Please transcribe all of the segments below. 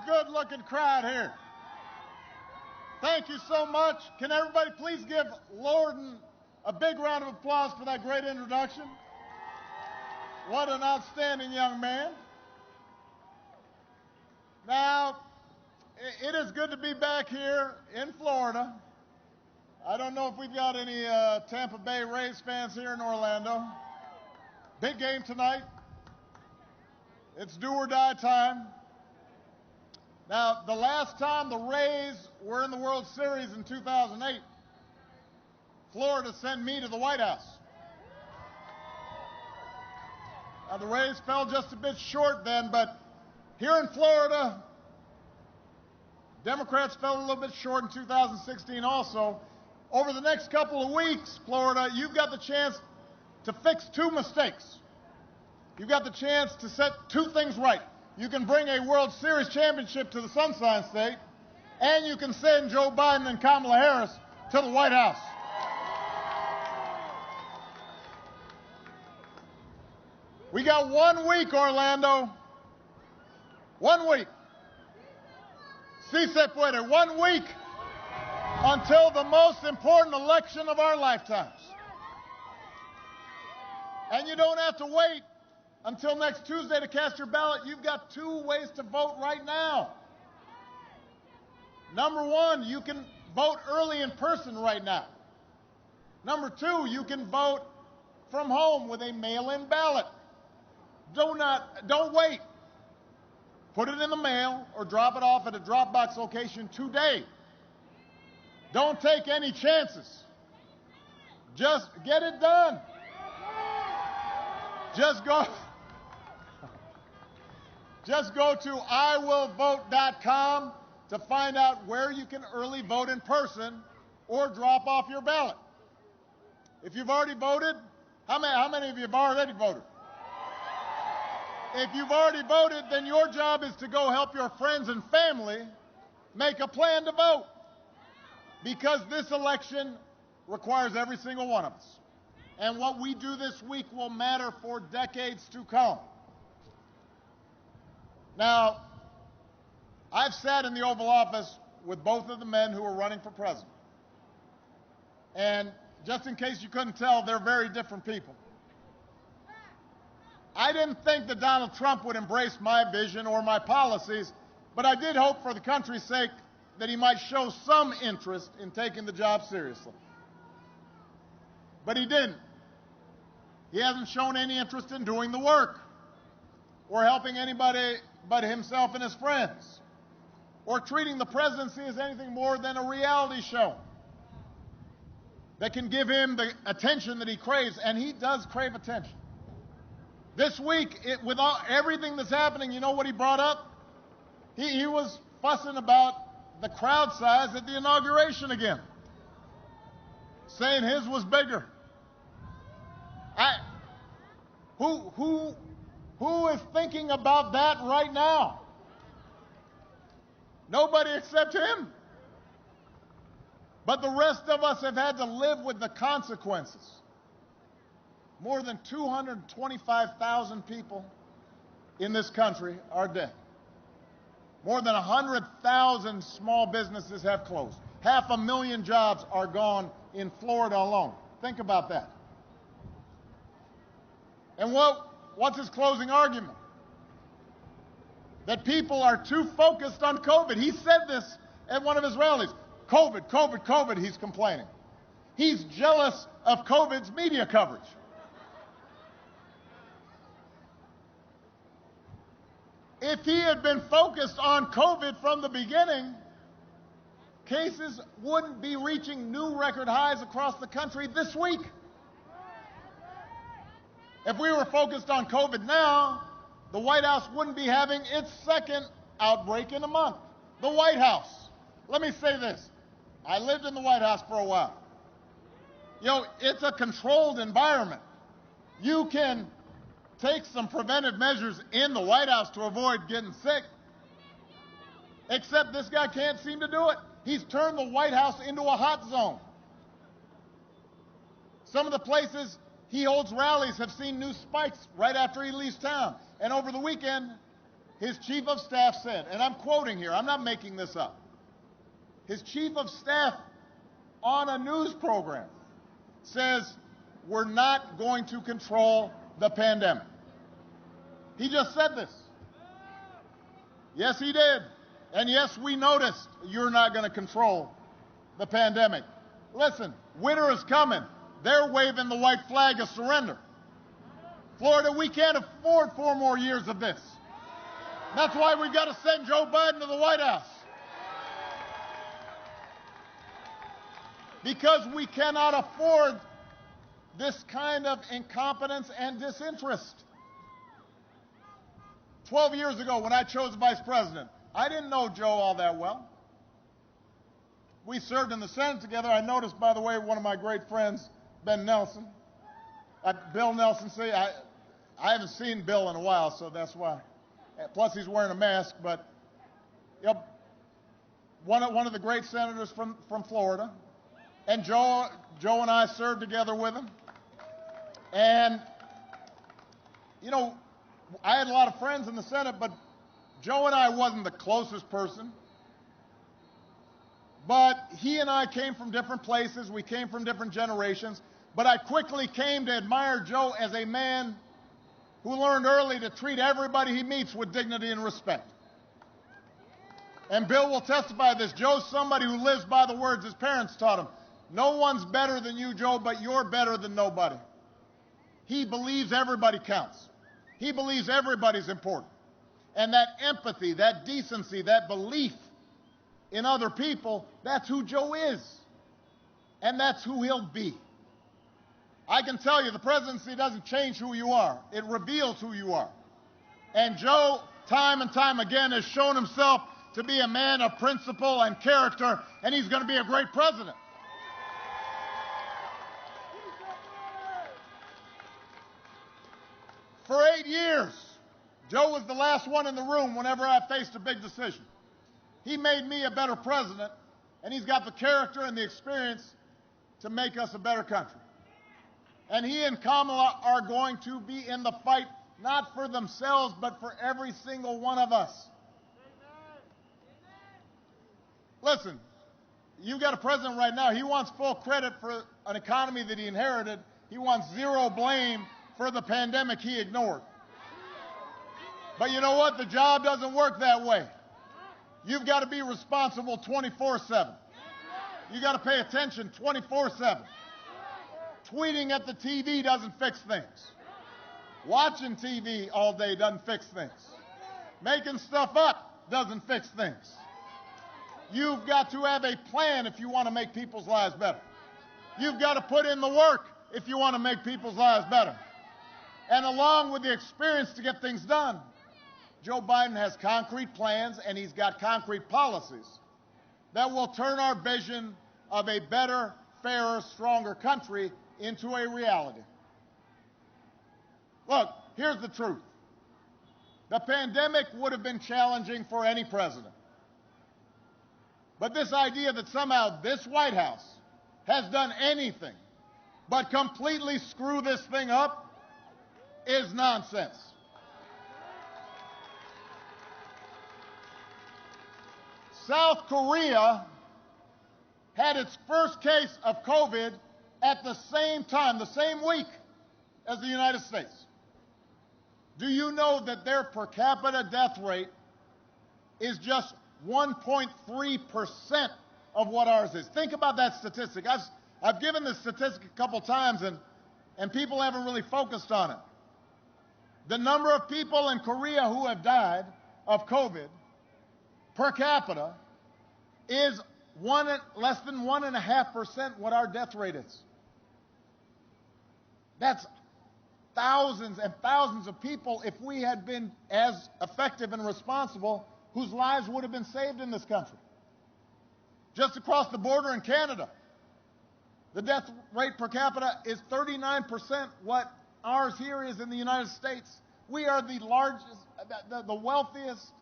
a good-looking crowd here. Thank you so much. Can everybody please give Lorden a big round of applause for that great introduction? What an outstanding young man. Now, it is good to be back here in Florida. I don't know if we've got any Tampa Bay Rays fans here in Orlando. Big game tonight. It's do or die time. Now, the last time the Rays were in the World Series in 2008, Florida sent me to the White House. Now, the Rays fell just a bit short then, but here in Florida, Democrats fell a little bit short in 2016 also. Over the next couple of weeks, Florida, you've got the chance to fix two mistakes. You've got the chance to set two things right. You can bring a World Series championship to the Sunshine State, and you can send Joe Biden and Kamala Harris to the White House. We got 1 week, Orlando. 1 week. Si se puede. 1 week until the most important election of our lifetimes. And you don't have to wait until next Tuesday to cast your ballot. You've got 2 ways to vote right now. Number 1, you can vote early in person right now. Number 2, you can vote from home with a mail-in ballot. Don't wait. Put it in the mail or drop it off at a drop box location today. Don't take any chances. Just get it done. Just go to iwillvote.com to find out where you can early vote in person or drop off your ballot. If you've already voted, how many of you have already voted? If you've already voted, then your job is to go help your friends and family make a plan to vote. Because this election requires every single one of us. And what we do this week will matter for decades to come. Now, I've sat in the Oval Office with both of the men who are running for president. And just in case you couldn't tell, they're very different people. I didn't think that Donald Trump would embrace my vision or my policies, but I did hope for the country's sake that he might show some interest in taking the job seriously. But he didn't. He hasn't shown any interest in doing the work or helping anybody but himself and his friends or treating the presidency as anything more than a reality show that can give him the attention that he craves, and he does crave attention. This week, with everything that's happening, you know what he brought up? He was fussing about the crowd size at the inauguration again, saying his was bigger. Who is thinking about that right now? Nobody except him. But the rest of us have had to live with the consequences. More than 225,000 people in this country are dead. More than 100,000 small businesses have closed. 500,000 jobs are gone in Florida alone. Think about that. And what's his closing argument? That people are too focused on COVID. He said this at one of his rallies. COVID, COVID, COVID, he's complaining. He's jealous of COVID's media coverage. If he had been focused on COVID from the beginning, cases wouldn't be reaching new record highs across the country this week. If we were focused on COVID now, the White House wouldn't be having its second outbreak in a month. The White House. Let me say this. I lived in the White House for a while. You know, it's a controlled environment. You can take some preventive measures in the White House to avoid getting sick, except this guy can't seem to do it. He's turned the White House into a hot zone. Some of the places he holds rallies have seen new spikes right after he leaves town. And over the weekend, his chief of staff said, and I'm quoting here, I'm not making this up. His chief of staff on a news program says, we're not going to control the pandemic. He just said this. Yes, he did. And yes, we noticed you're not going to control the pandemic. Listen, winter is coming. They're waving the white flag of surrender. Florida, we can't afford 4 more years of this. That's why we've got to send Joe Biden to the White House. Because we cannot afford this kind of incompetence and disinterest. 12 years ago, when I chose vice president, I didn't know Joe all that well. We served in the Senate together. I noticed, by the way, one of my great friends, Bill Nelson. I haven't seen Bill in a while, so that's why. Plus, he's wearing a mask. But one of the great senators from Florida, and Joe and I served together with him. And you know, I had a lot of friends in the Senate, but Joe and I wasn't the closest person. But he and I came from different places. We came from different generations. But I quickly came to admire Joe as a man who learned early to treat everybody he meets with dignity and respect. And Bill will testify to this. Joe's somebody who lives by the words his parents taught him. No one's better than you, Joe, but you're better than nobody. He believes everybody counts. He believes everybody's important. And that empathy, that decency, that belief in other people, that's who Joe is. And that's who he'll be. I can tell you, the presidency doesn't change who you are. It reveals who you are. And Joe, time and time again, has shown himself to be a man of principle and character, and he's going to be a great president. For 8 years, Joe was the last one in the room whenever I faced a big decision. He made me a better president, and he's got the character and the experience to make us a better country. And he and Kamala are going to be in the fight, not for themselves, but for every single one of us. Listen, you've got a president right now, he wants full credit for an economy that he inherited. He wants zero blame for the pandemic he ignored. But you know what? The job doesn't work that way. You've got to be responsible 24/7. You've got to pay attention 24/7. Tweeting at the TV doesn't fix things. Watching TV all day doesn't fix things. Making stuff up doesn't fix things. You've got to have a plan if you want to make people's lives better. You've got to put in the work if you want to make people's lives better. And along with the experience to get things done, Joe Biden has concrete plans and he's got concrete policies that will turn our vision of a better, fairer, stronger country into a reality. Look, here's the truth. The pandemic would have been challenging for any president. But this idea that somehow this White House has done anything but completely screw this thing up is nonsense. South Korea had its first case of COVID at the same time, the same week as the United States. Do you know that their per capita death rate is just 1.3% of what ours is? Think about that statistic. I've given this statistic a couple times, and people haven't really focused on it. The number of people in Korea who have died of COVID per capita is less than 1.5% what our death rate is. That's thousands and thousands of people, if we had been as effective and responsible, whose lives would have been saved in this country. Just across the border in Canada, the death rate per capita is 39% what ours here is in the United States. We are the largest, the wealthiest,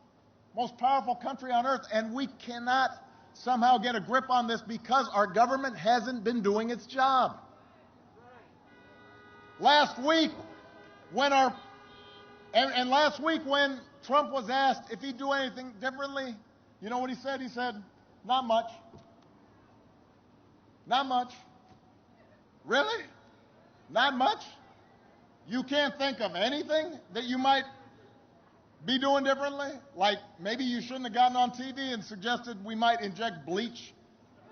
most powerful country on earth, and we cannot somehow get a grip on this because our government hasn't been doing its job. Last week, when Trump was asked if he'd do anything differently, you know what he said? He said, not much. Not much. Really? Not much? You can't think of anything that you might be doing differently? Like maybe you shouldn't have gotten on TV and suggested we might inject bleach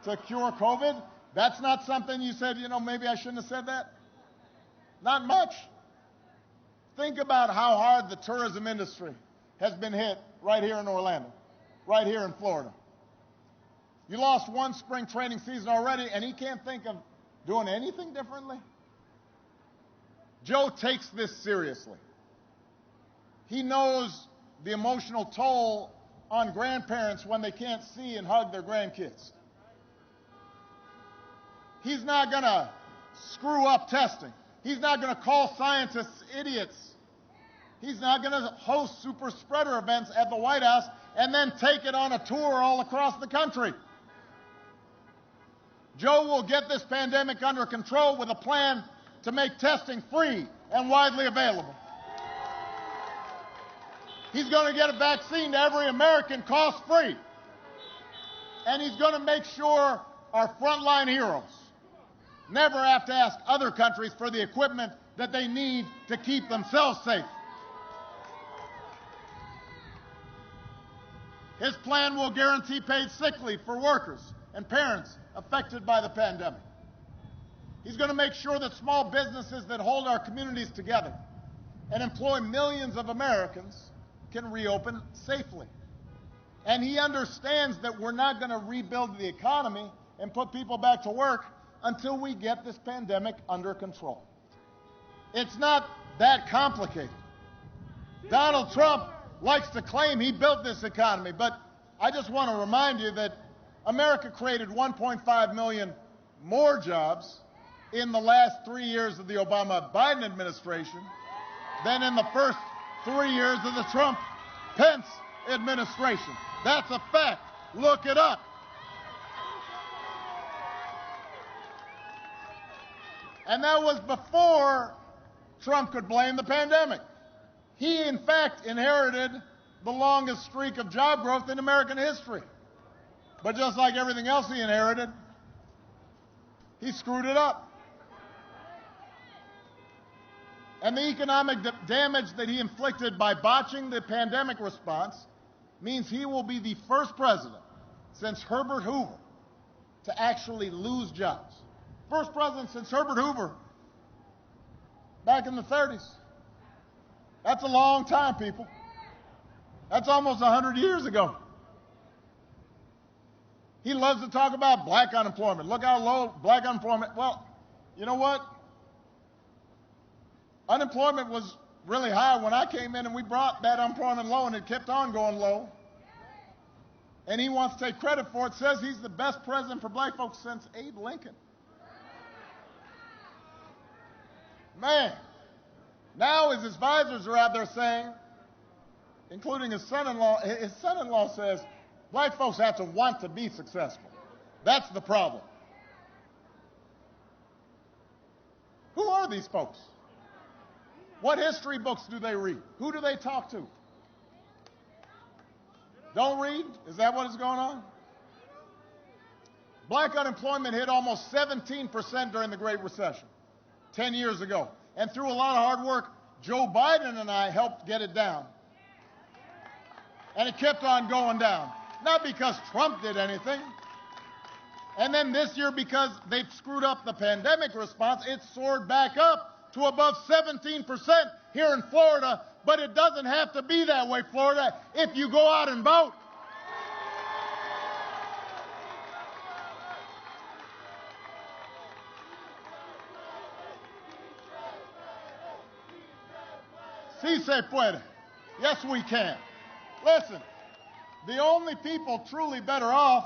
to cure COVID? That's not something you said, maybe I shouldn't have said that? Not much. Think about how hard the tourism industry has been hit right here in Orlando, right here in Florida. You lost one spring training season already, and he can't think of doing anything differently? Joe takes this seriously. He knows the emotional toll on grandparents when they can't see and hug their grandkids. He's not going to screw up testing. He's not going to call scientists idiots. He's not going to host super spreader events at the White House and then take it on a tour all across the country. Joe will get this pandemic under control with a plan to make testing free and widely available. He's going to get a vaccine to every American cost-free. And he's going to make sure our frontline heroes never have to ask other countries for the equipment that they need to keep themselves safe. His plan will guarantee paid sick leave for workers and parents affected by the pandemic. He's going to make sure that small businesses that hold our communities together and employ millions of Americans can reopen safely. And he understands that we're not going to rebuild the economy and put people back to work until we get this pandemic under control. It's not that complicated. Donald Trump likes to claim he built this economy, but I just want to remind you that America created 1.5 million more jobs in the last 3 years of the Obama-Biden administration than in the first 3 years of the Trump-Pence administration. That's a fact. Look it up. And that was before Trump could blame the pandemic. He, in fact, inherited the longest streak of job growth in American history. But just like everything else he inherited, he screwed it up. And the economic damage that he inflicted by botching the pandemic response means he will be the first president since Herbert Hoover to actually lose jobs. First president since Herbert Hoover back in the 30s. That's a long time, people. That's almost 100 years ago. He loves to talk about black unemployment. Look how low black unemployment. Well, you know what? Unemployment was really high when I came in, and we brought that unemployment low, and it kept on going low. And he wants to take credit for it. Says he's the best president for black folks since Abe Lincoln. Man, now his advisors are out there saying, including his son-in-law says, black folks have to want to be successful. That's the problem. Who are these folks? What history books do they read? Who do they talk to? Don't read? Is that what is going on? Black unemployment hit almost 17% during the Great Recession 10 years ago. And through a lot of hard work, Joe Biden and I helped get it down. And it kept on going down. Not because Trump did anything. And then this year, because they've screwed up the pandemic response, it soared back up to above 17% here in Florida. But it doesn't have to be that way, Florida, if you go out and vote. Sí se puede. Yes, we can. Listen, the only people truly better off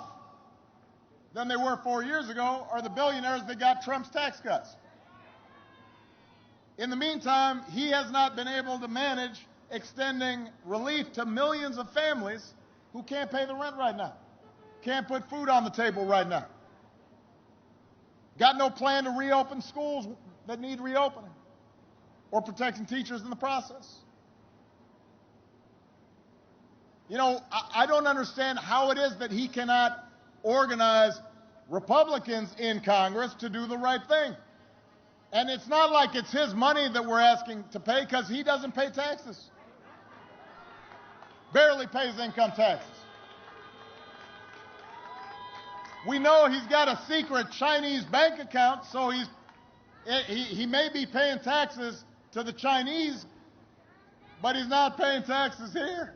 than they were 4 years ago are the billionaires that got Trump's tax cuts. In the meantime, he has not been able to manage extending relief to millions of families who can't pay the rent right now, can't put food on the table right now, got no plan to reopen schools that need reopening, or protecting teachers in the process. You know, I don't understand how it is that he cannot organize Republicans in Congress to do the right thing. And it's not like it's his money that we're asking to pay, because he doesn't pay taxes. Barely pays income taxes. We know he's got a secret Chinese bank account, so he may be paying taxes to the Chinese, but he's not paying taxes here.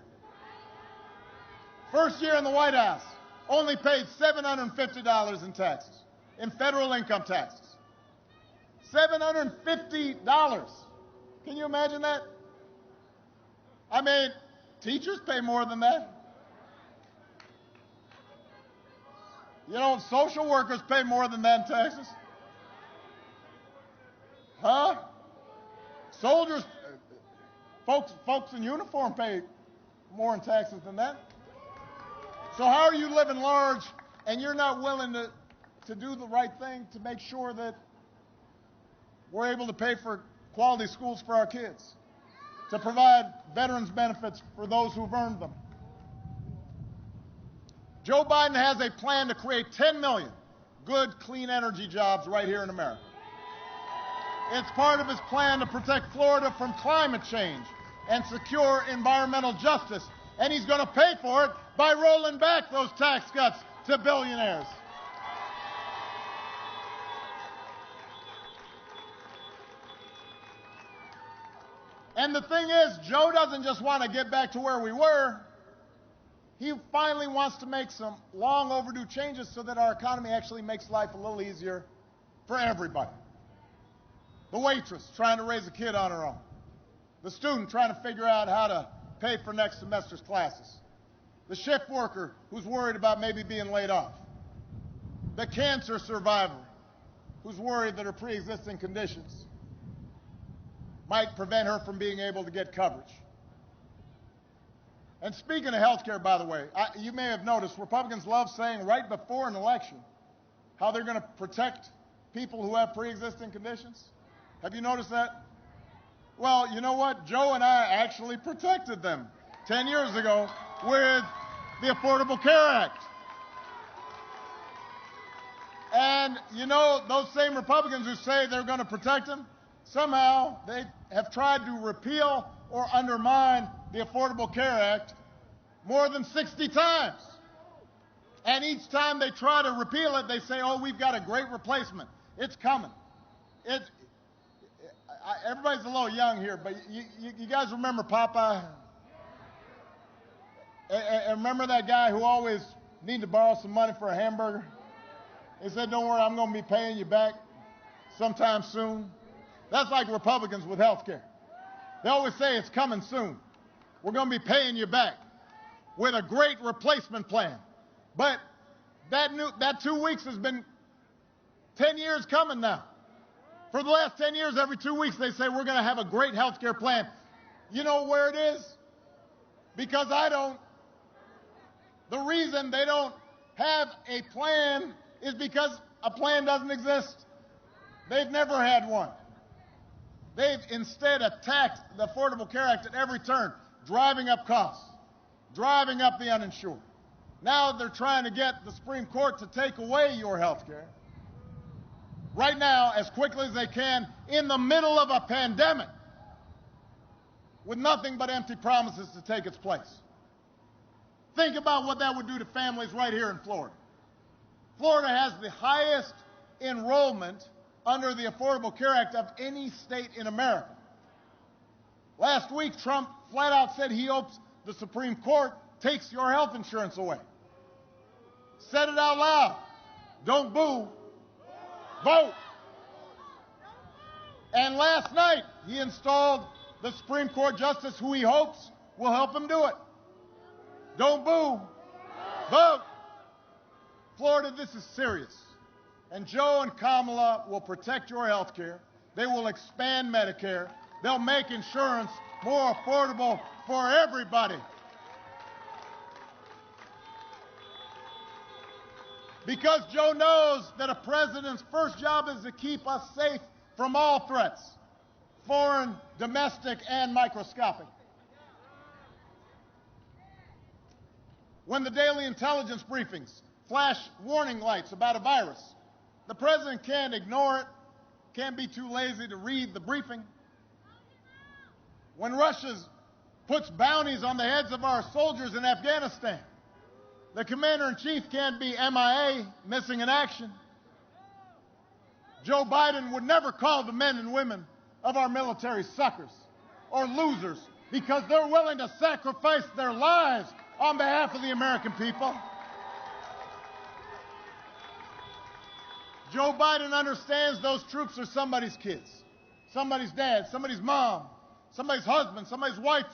First year in the White House, only paid $750 in taxes, in federal income taxes. $750. Can you imagine that? I mean, teachers pay more than that. You know, social workers pay more than that in taxes. Huh? Soldiers, folks in uniform pay more in taxes than that. So how are you living large and you're not willing to do the right thing to make sure that we're able to pay for quality schools for our kids, to provide veterans benefits for those who've earned them? Joe Biden has a plan to create 10 million good, clean energy jobs right here in America. It's part of his plan to protect Florida from climate change and secure environmental justice. And he's going to pay for it by rolling back those tax cuts to billionaires. And the thing is, Joe doesn't just want to get back to where we were. He finally wants to make some long overdue changes so that our economy actually makes life a little easier for everybody. The waitress trying to raise a kid on her own. The student trying to figure out how to pay for next semester's classes. The shift worker who's worried about maybe being laid off. The cancer survivor who's worried that her pre-existing conditions might prevent her from being able to get coverage. And speaking of health care, by the way, you may have noticed Republicans love saying right before an election how they're going to protect people who have pre-existing conditions. Have you noticed that? Well, you know what? Joe and I actually protected them 10 years ago with the Affordable Care Act. And, you know, those same Republicans who say they're going to protect them, somehow they have tried to repeal or undermine the Affordable Care Act more than 60 times. And each time they try to repeal it, they say, oh, we've got a great replacement. It's coming. Everybody's a little young here, but you guys remember Popeye? And remember that guy who always needed to borrow some money for a hamburger? He said, don't worry, I'm going to be paying you back sometime soon. That's like Republicans with health care. They always say it's coming soon. We're going to be paying you back with a great replacement plan. But that 2 weeks has been 10 years coming now. For the last 10 years, every 2 weeks, they say we're going to have a great health care plan. You know where it is? Because I don't. The reason they don't have a plan is because a plan doesn't exist. They've never had one. They've instead attacked the Affordable Care Act at every turn, driving up costs, driving up the uninsured. Now they're trying to get the Supreme Court to take away your health care right now as quickly as they can in the middle of a pandemic with nothing but empty promises to take its place. Think about what that would do to families right here in Florida. Florida has the highest enrollment under the Affordable Care Act of any state in America. Last week, Trump flat out said he hopes the Supreme Court takes your health insurance away. Said it out loud. Don't boo. Vote. And last night, he installed the Supreme Court justice who he hopes will help him do it. Don't boo. Vote. Florida, this is serious. And Joe and Kamala will protect your health care. They will expand Medicare. They'll make insurance more affordable for everybody. Because Joe knows that a president's first job is to keep us safe from all threats, foreign, domestic, and microscopic. When the daily intelligence briefings flash warning lights about a virus, the president can't ignore it, can't be too lazy to read the briefing. When Russia puts bounties on the heads of our soldiers in Afghanistan, the commander-in-chief can't be MIA, missing in action. Joe Biden would never call the men and women of our military suckers or losers because they're willing to sacrifice their lives on behalf of the American people. Joe Biden understands those troops are somebody's kids, somebody's dad, somebody's mom, somebody's husband, somebody's wife,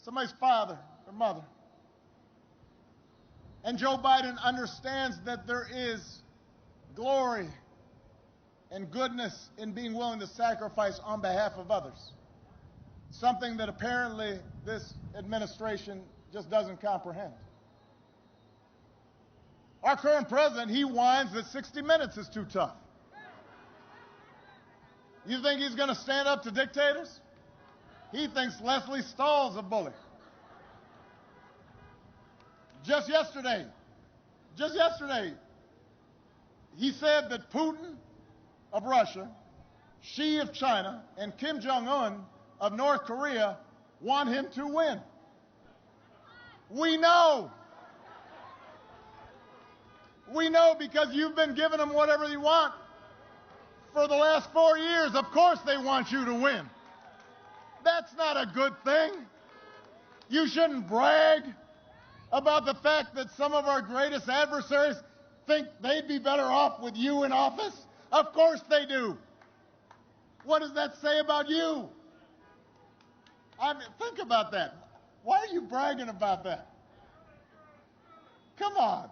somebody's father or mother. And Joe Biden understands that there is glory and goodness in being willing to sacrifice on behalf of others, something that apparently this administration just doesn't comprehend. Our current president, he whines that 60 Minutes is too tough. You think he's going to stand up to dictators? He thinks Leslie Stahl's a bully. Just yesterday, he said that Putin of Russia, Xi of China, and Kim Jong-un of North Korea want him to win. We know. We know because you've been giving them whatever you want for the last 4 years. Of course they want you to win. That's not a good thing. You shouldn't brag about the fact that some of our greatest adversaries think they'd be better off with you in office. Of course they do. What does that say about you? I mean, think about that. Why are you bragging about that? Come on.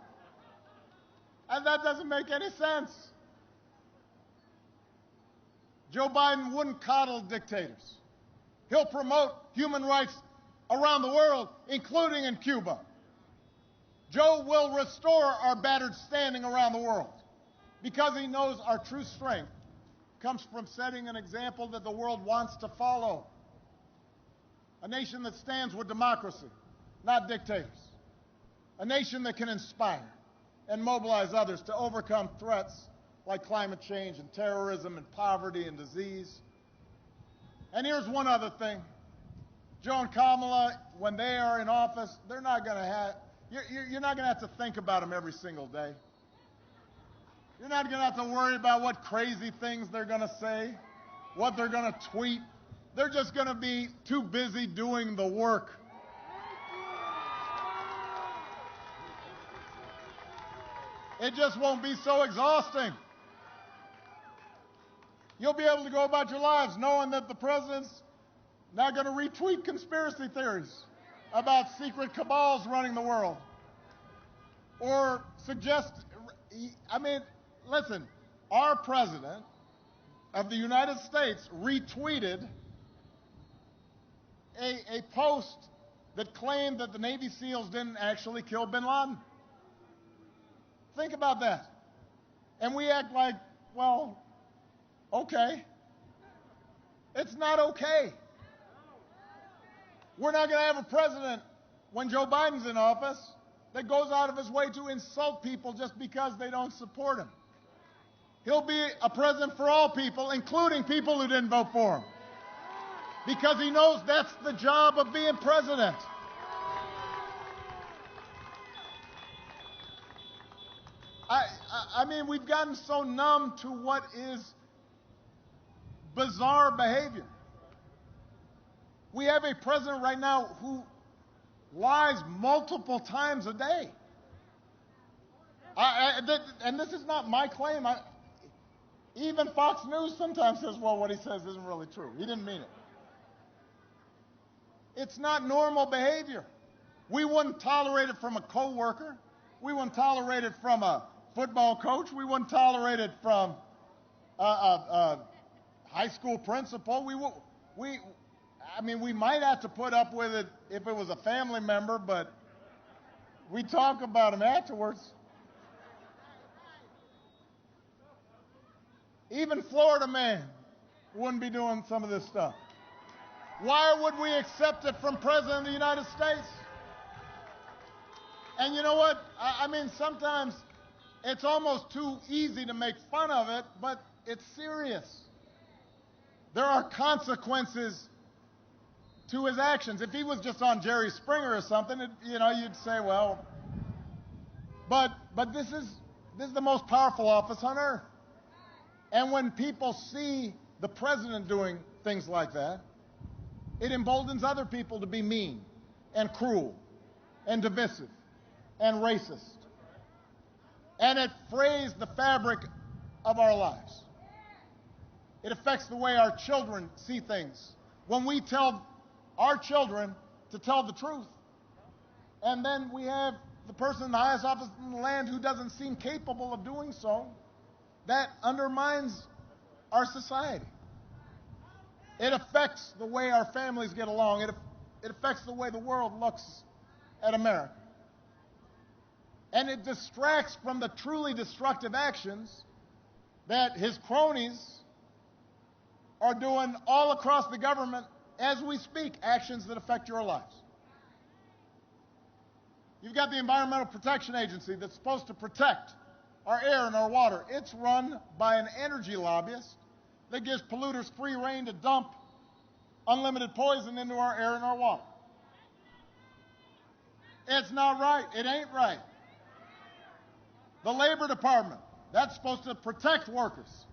And that doesn't make any sense. Joe Biden wouldn't coddle dictators. He'll promote human rights around the world, including in Cuba. Joe will restore our battered standing around the world because he knows our true strength comes from setting an example that the world wants to follow. A nation that stands with democracy, not dictators. A nation that can inspire and mobilize others to overcome threats like climate change and terrorism and poverty and disease. And here's one other thing. Joe and Kamala, when they are in office, they're not going to have, you're not going to have to think about them every single day. You're not going to have to worry about what crazy things they're going to say, what they're going to tweet. They're just going to be too busy doing the work. It just won't be so exhausting. You'll be able to go about your lives knowing that the president's not going to retweet conspiracy theories about secret cabals running the world. Or suggest, I mean, listen, our president of the United States retweeted a post that claimed that the Navy SEALs didn't actually kill bin Laden. Think about that. And we act like, well, okay. It's not okay. We're not going to have a president, when Joe Biden's in office, that goes out of his way to insult people just because they don't support him. He'll be a president for all people, including people who didn't vote for him. Because he knows that's the job of being president. I mean, we've gotten so numb to what is bizarre behavior. We have a president right now who lies multiple times a day. And this is not my claim. Even Fox News sometimes says, well, what he says isn't really true. He didn't mean it. It's not normal behavior. We wouldn't tolerate it from a coworker. We wouldn't tolerate it from a football coach. We wouldn't tolerate it from a high school principal. I mean, we might have to put up with it if it was a family member, but we talk about him afterwards. Even Florida man wouldn't be doing some of this stuff. Why would we accept it from President of the United States? And you know what? I mean, sometimes it's almost too easy to make fun of it, but it's serious. There are consequences to his actions. If he was just on Jerry Springer or something, you'd say, well, but this is the most powerful office on earth. And when people see the president doing things like that, it emboldens other people to be mean and cruel and divisive and racist. And it frays the fabric of our lives. It affects the way our children see things. When we tell our children to tell the truth, and then we have the person in the highest office in the land who doesn't seem capable of doing so, that undermines our society. It affects the way our families get along. It affects the way the world looks at America. And it distracts from the truly destructive actions that his cronies are doing all across the government as we speak, actions that affect your lives. You've got the Environmental Protection Agency that's supposed to protect our air and our water. It's run by an energy lobbyist that gives polluters free rein to dump unlimited poison into our air and our water. It's not right. It ain't right. The Labor Department, that's supposed to protect workers.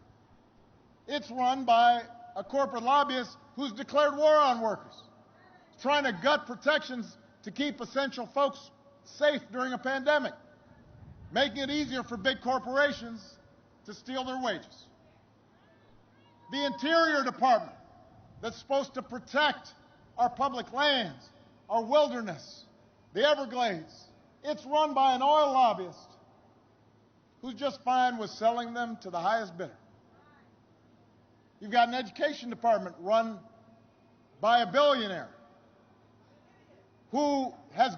It's run by a corporate lobbyist who's declared war on workers, trying to gut protections to keep essential folks safe during a pandemic, making it easier for big corporations to steal their wages. The Interior Department, that's supposed to protect our public lands, our wilderness, the Everglades, it's run by an oil lobbyist who's just fine with selling them to the highest bidder. You've got an education department run by a billionaire who has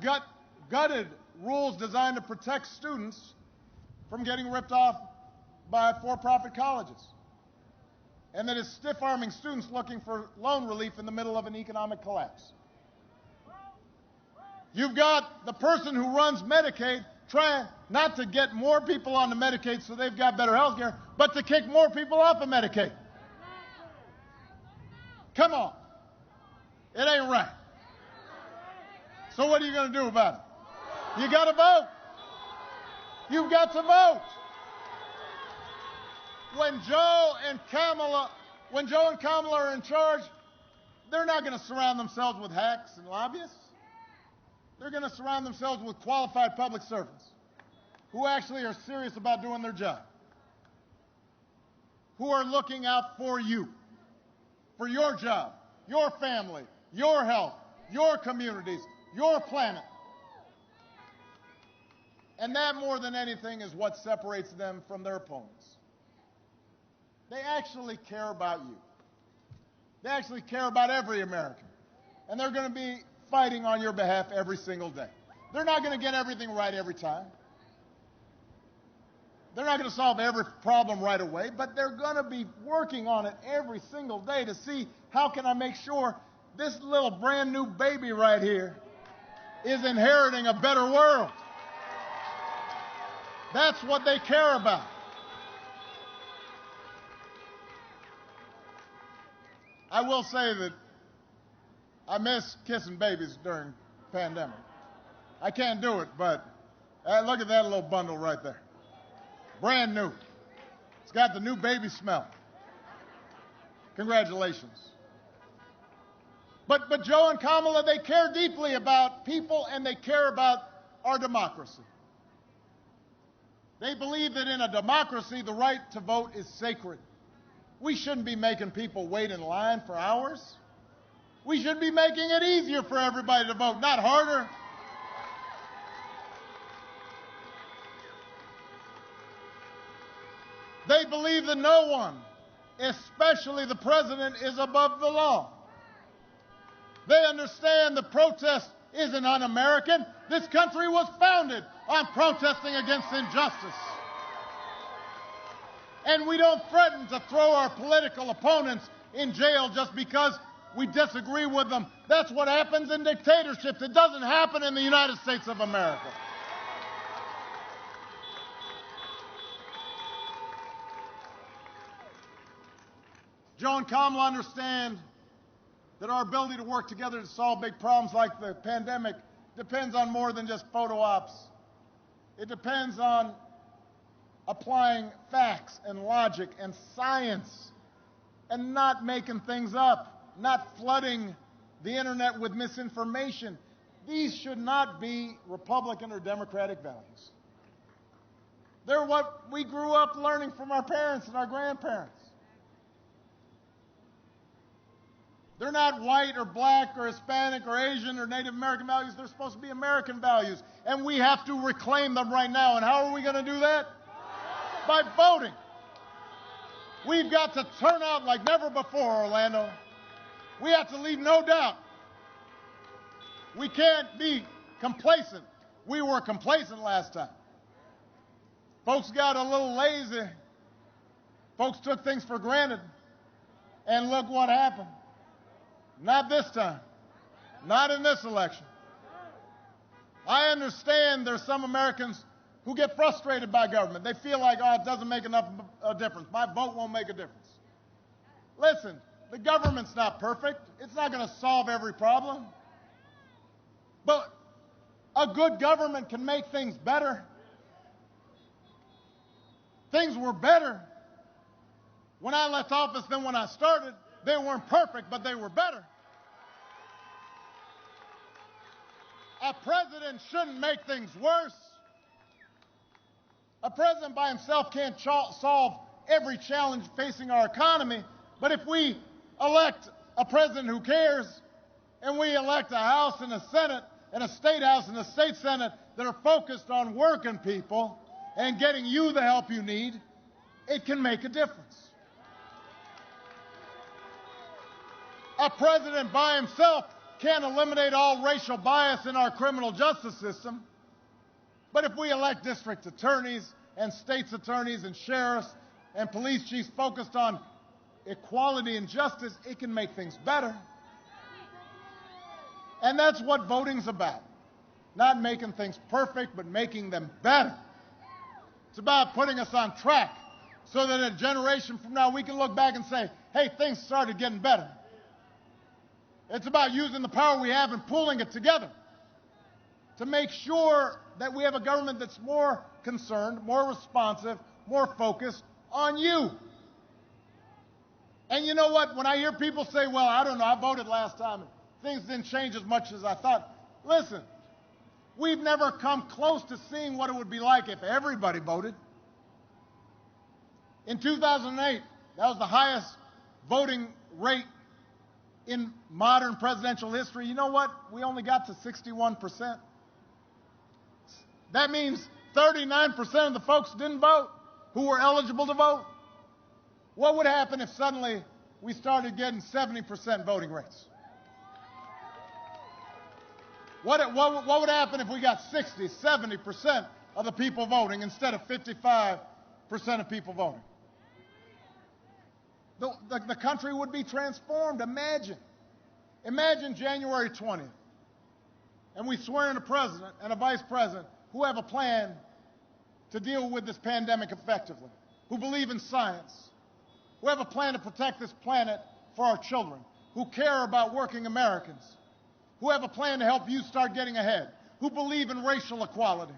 gutted rules designed to protect students from getting ripped off by for-profit colleges, and that is stiff-arming students looking for loan relief in the middle of an economic collapse. You've got the person who runs Medicaid trying not to get more people onto Medicaid so they've got better health care, but to kick more people off of Medicaid. Come on. It ain't right. So what are you going to do about it? You got to vote. You've got to vote. When Joe and Kamala are in charge, they're not going to surround themselves with hacks and lobbyists. They're going to surround themselves with qualified public servants who actually are serious about doing their job, who are looking out for you, for your job, your family, your health, your communities, your planet. And that, more than anything, is what separates them from their opponents. They actually care about you. They actually care about every American. And they're going to be fighting on your behalf every single day. They're not going to get everything right every time. They're not going to solve every problem right away, but they're going to be working on it every single day to see how can I make sure this little brand new baby right here is inheriting a better world. That's what they care about. I will say that I miss kissing babies during the pandemic. I can't do it, but look at that little bundle right there. Brand new. It's got the new baby smell. Congratulations. But Joe and Kamala, they care deeply about people and they care about our democracy. They believe that in a democracy, the right to vote is sacred. We shouldn't be making people wait in line for hours. We should be making it easier for everybody to vote, not harder. They believe that no one, especially the president, is above the law. They understand the protest isn't un-American. This country was founded on protesting against injustice. And we don't threaten to throw our political opponents in jail just because we disagree with them. That's what happens in dictatorships. It doesn't happen in the United States of America. Joe and Kamala understand that our ability to work together to solve big problems like the pandemic depends on more than just photo ops. It depends on applying facts and logic and science and not making things up, not flooding the internet with misinformation. These should not be Republican or Democratic values. They're what we grew up learning from our parents and our grandparents. They're not white or black or Hispanic or Asian or Native American values. They're supposed to be American values. And we have to reclaim them right now. And how are we going to do that? By voting. We've got to turn out like never before, Orlando. We have to leave no doubt. We can't be complacent. We were complacent last time. Folks got a little lazy. Folks took things for granted. And look what happened. Not this time. Not in this election. I understand there's some Americans who get frustrated by government. They feel like, oh, it doesn't make enough a difference. My vote won't make a difference. Listen, the government's not perfect. It's not going to solve every problem. But a good government can make things better. Things were better when I left office than when I started. They weren't perfect, but they were better. A president shouldn't make things worse. A president by himself can't solve every challenge facing our economy, but if we elect a president who cares, and we elect a House and a Senate and a State House and a State Senate that are focused on working people and getting you the help you need, it can make a difference. A president by himself can't eliminate all racial bias in our criminal justice system. But if we elect district attorneys and state's attorneys and sheriffs and police chiefs focused on equality and justice, it can make things better. And that's what voting's about. Not making things perfect, but making them better. It's about putting us on track so that a generation from now we can look back and say, hey, things started getting better. It's about using the power we have and pooling it together to make sure that we have a government that's more concerned, more responsive, more focused on you. And you know what? When I hear people say, well, I don't know, I voted last time and things didn't change as much as I thought. Listen, we've never come close to seeing what it would be like if everybody voted. In 2008, that was the highest voting rate in modern presidential history. You know what? We only got to 61%. That means 39% of the folks didn't vote who were eligible to vote. What would happen if suddenly we started getting 70% voting rates? What would happen if we got 60, 70% of the people voting instead of 55% of people voting? The country would be transformed. Imagine January 20th, and we swear in a president and a vice president who have a plan to deal with this pandemic effectively, who believe in science, who have a plan to protect this planet for our children, who care about working Americans, who have a plan to help you start getting ahead, who believe in racial equality,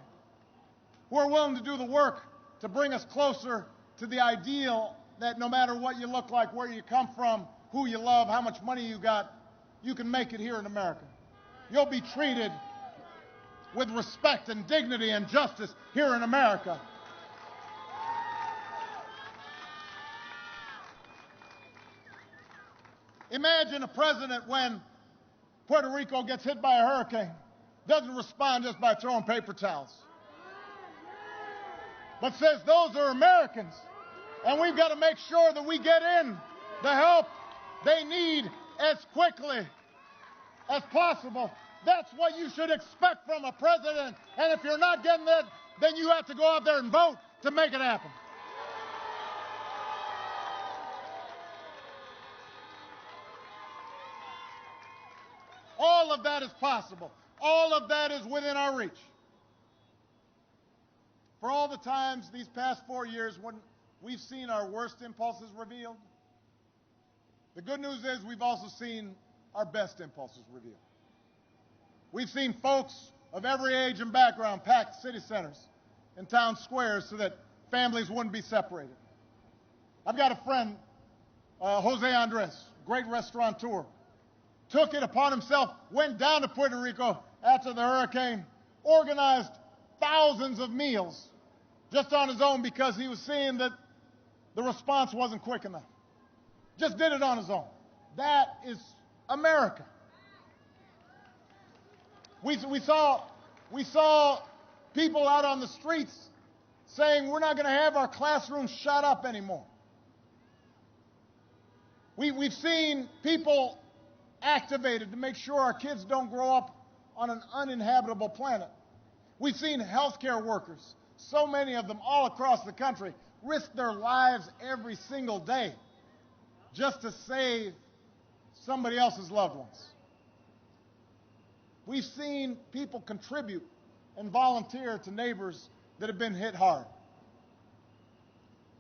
who are willing to do the work to bring us closer to the ideal that no matter what you look like, where you come from, who you love, how much money you got, you can make it here in America. You'll be treated with respect and dignity and justice here in America. Imagine a president when Puerto Rico gets hit by a hurricane, doesn't respond just by throwing paper towels, but says those are Americans, and we've got to make sure that we get in the help they need as quickly as possible. That's what you should expect from a president. And if you're not getting that, then you have to go out there and vote to make it happen. All of that is possible. All of that is within our reach. For all the times these past 4 years when we've seen our worst impulses revealed, The good news is we've also seen our best impulses revealed. We've seen folks of every age and background pack city centers and town squares so that families wouldn't be separated. I've got a friend, Jose Andres, great restaurateur, took it upon himself, went down to Puerto Rico after the hurricane, organized thousands of meals just on his own because he was seeing that the response wasn't quick enough. Just did it on his own. That is America. We saw people out on the streets saying we're not going to have our classrooms shut up anymore. We've seen people activated to make sure our kids don't grow up on an uninhabitable planet. We've seen healthcare workers, so many of them all across the country, risk their lives every single day just to save somebody else's loved ones. We've seen people contribute and volunteer to neighbors that have been hit hard.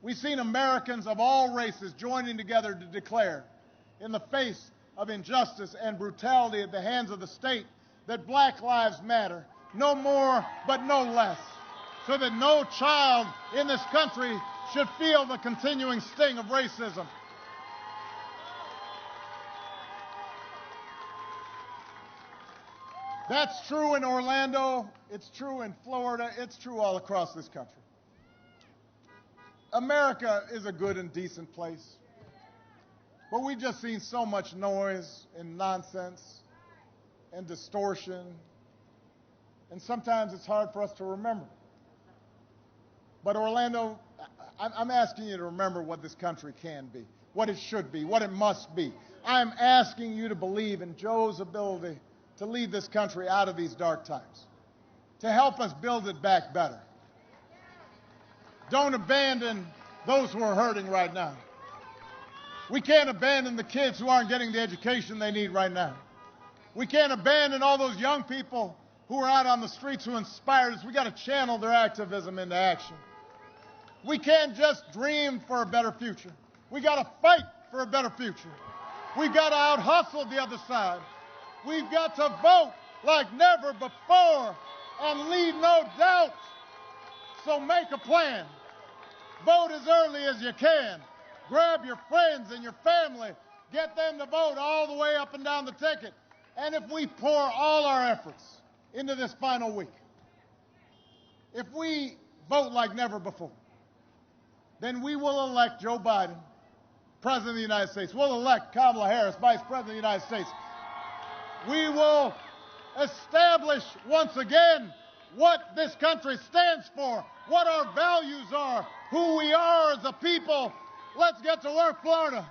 We've seen Americans of all races joining together to declare, in the face of injustice and brutality at the hands of the state, that Black lives matter, no more but no less, so that no child in this country should feel the continuing sting of racism. That's true in Orlando, it's true in Florida, it's true all across this country. America is a good and decent place, but we've just seen so much noise and nonsense and distortion, and sometimes it's hard for us to remember. But Orlando, I'm asking you to remember what this country can be, what it should be, what it must be. I'm asking you to believe in Joe's ability to lead this country out of these dark times, to help us build it back better. Don't abandon those who are hurting right now. We can't abandon the kids who aren't getting the education they need right now. We can't abandon all those young people who are out on the streets who inspired us. We got to channel their activism into action. We can't just dream for a better future. We got to fight for a better future. We've got to out-hustle the other side. We've got to vote like never before and leave no doubt. So make a plan. Vote as early as you can. Grab your friends and your family. Get them to vote all the way up and down the ticket. And if we pour all our efforts into this final week, if we vote like never before, then we will elect Joe Biden, President of the United States. We'll elect Kamala Harris, Vice President of the United States. We will establish once again what this country stands for, what our values are, who we are as a people. Let's get to work, Florida.